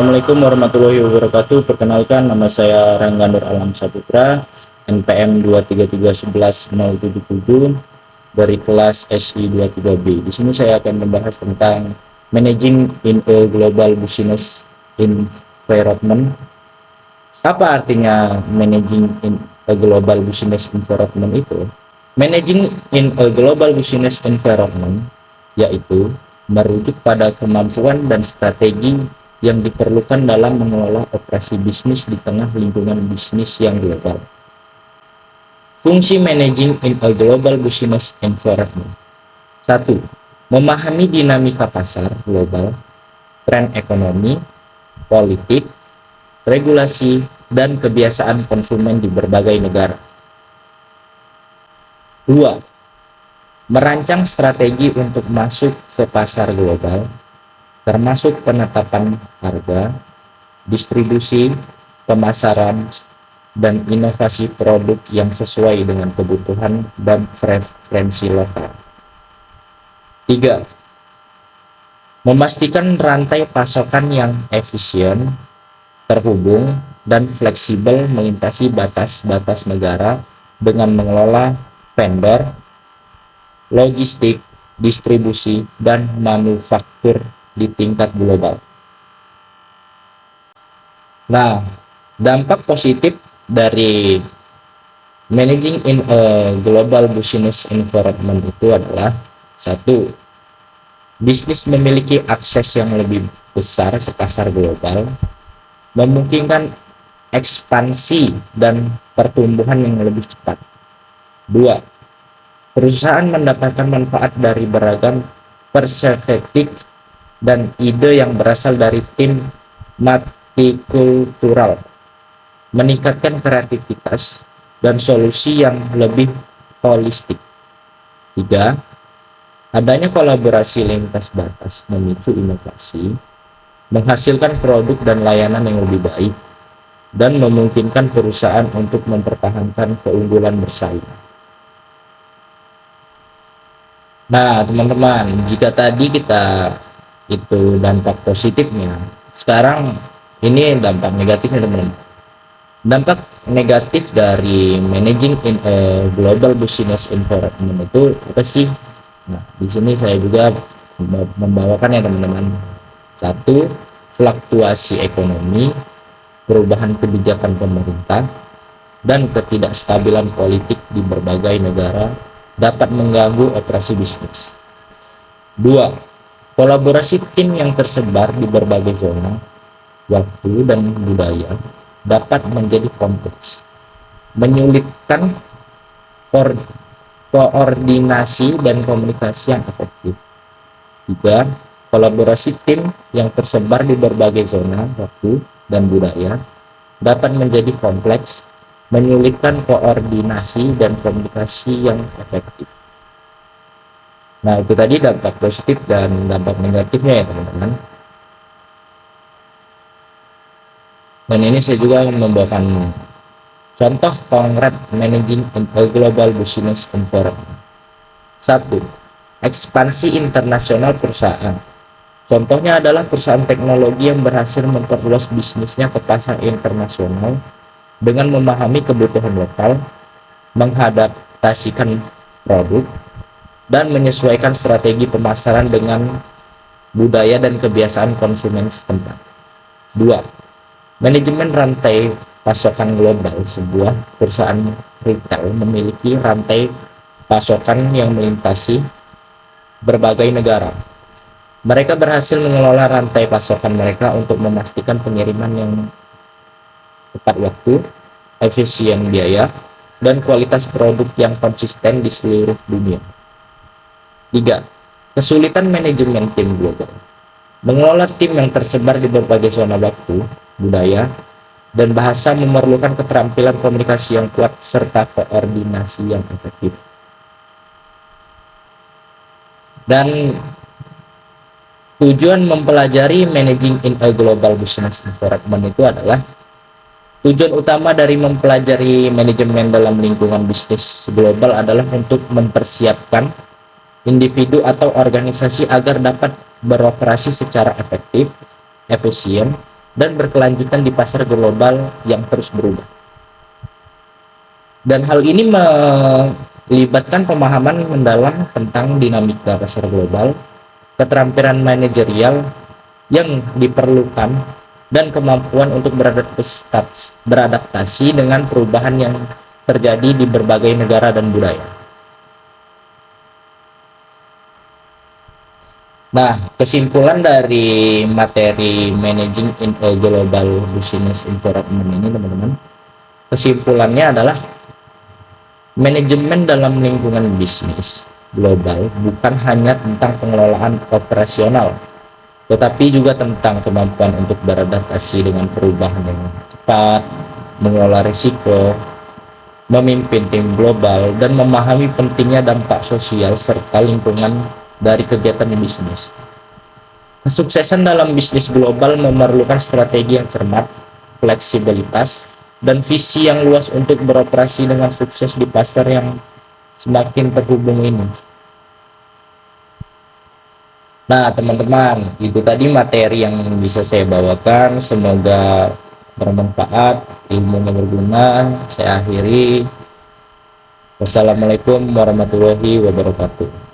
Assalamualaikum warahmatullahi wabarakatuh. Perkenalkan, nama saya Rangga Nur Alam Saputra, NPM 23311-077 dari kelas SI 23B. Di sini saya akan membahas tentang managing in a global business environment. Apa artinya managing in a global business environment itu? Managing in a global business environment yaitu merujuk pada kemampuan dan strategi yang diperlukan dalam mengelola operasi bisnis di tengah lingkungan bisnis yang global. Fungsi managing in a global business environment. 1. Memahami dinamika pasar global, tren ekonomi, politik, regulasi, dan kebiasaan konsumen di berbagai negara. 2. Merancang strategi untuk masuk ke pasar global, termasuk penetapan harga, distribusi, pemasaran, dan inovasi produk yang sesuai dengan kebutuhan dan preferensi lokal. 3. Memastikan rantai pasokan yang efisien, terhubung, dan fleksibel melintasi batas-batas negara dengan mengelola vendor, logistik, distribusi, dan manufaktur di tingkat global. Nah, dampak positif dari managing in a global business environment itu adalah: 1. Bisnis memiliki akses yang lebih besar ke pasar global, memungkinkan ekspansi dan pertumbuhan yang lebih cepat. 2. Perusahaan mendapatkan manfaat dari beragam perspektif dan ide yang berasal dari tim multikultural, meningkatkan kreativitas dan solusi yang lebih holistik. 3. Adanya kolaborasi lintas batas memicu inovasi, menghasilkan produk dan layanan yang lebih baik, dan memungkinkan perusahaan untuk mempertahankan keunggulan bersaing. Nah, teman-teman, jika tadi kita itu dampak positifnya, sekarang ini dampak negatifnya, teman-teman. Dampak negatif dari managing in a global business environment itu apa sih? Nah, di sini saya juga membawakan ya, teman-teman. 1. Fluktuasi ekonomi, perubahan kebijakan pemerintah, dan ketidakstabilan politik di berbagai negara dapat mengganggu operasi bisnis. 2. Kolaborasi tim yang tersebar di berbagai zona, waktu, dan budaya dapat menjadi kompleks, menyulitkan koordinasi dan komunikasi yang efektif. 3. Kolaborasi tim yang tersebar di berbagai zona, waktu, dan budaya dapat menjadi kompleks, menyulitkan koordinasi dan komunikasi yang efektif. Nah, itu tadi dampak positif dan dampak negatifnya ya, teman-teman. Dan ini saya juga membawakan contoh konkret managing a global business environment. 1. Ekspansi internasional perusahaan. Contohnya adalah perusahaan teknologi yang berhasil memperluas bisnisnya ke pasar internasional dengan memahami kebutuhan lokal, mengadaptasikan produk, dan menyesuaikan strategi pemasaran dengan budaya dan kebiasaan konsumen setempat. 2. Manajemen rantai pasokan global. Sebuah perusahaan retail memiliki rantai pasokan yang melintasi berbagai negara. Mereka berhasil mengelola rantai pasokan mereka untuk memastikan pengiriman yang tepat waktu, efisien biaya, dan kualitas produk yang konsisten di seluruh dunia. 3. Kesulitan manajemen tim global. Mengelola tim yang tersebar di berbagai zona waktu, budaya, dan bahasa memerlukan keterampilan komunikasi yang kuat serta koordinasi yang efektif. Dan tujuan mempelajari managing in a global business environment itu adalah: tujuan utama dari mempelajari manajemen dalam lingkungan bisnis global adalah untuk mempersiapkan individu atau organisasi agar dapat beroperasi secara efektif, efisien, dan berkelanjutan di pasar global yang terus berubah. Dan hal ini melibatkan pemahaman mendalam tentang dinamika pasar global, keterampilan manajerial yang diperlukan, dan kemampuan untuk beradaptasi dengan perubahan yang terjadi di berbagai negara dan budaya. Nah, kesimpulan dari materi Managing in a Global Business Environment ini, teman-teman, kesimpulannya adalah manajemen dalam lingkungan bisnis global bukan hanya tentang pengelolaan operasional, tetapi juga tentang kemampuan untuk beradaptasi dengan perubahan yang cepat, mengelola risiko, memimpin tim global, dan memahami pentingnya dampak sosial serta lingkungan dari kegiatan bisnis. Kesuksesan dalam bisnis global memerlukan strategi yang cermat, fleksibilitas, dan visi yang luas untuk beroperasi dengan sukses di pasar yang semakin terhubung ini. Nah, teman-teman, itu tadi materi yang bisa saya bawakan. Semoga bermanfaat, ilmunya berguna. Saya akhiri. Wassalamualaikum warahmatullahi wabarakatuh.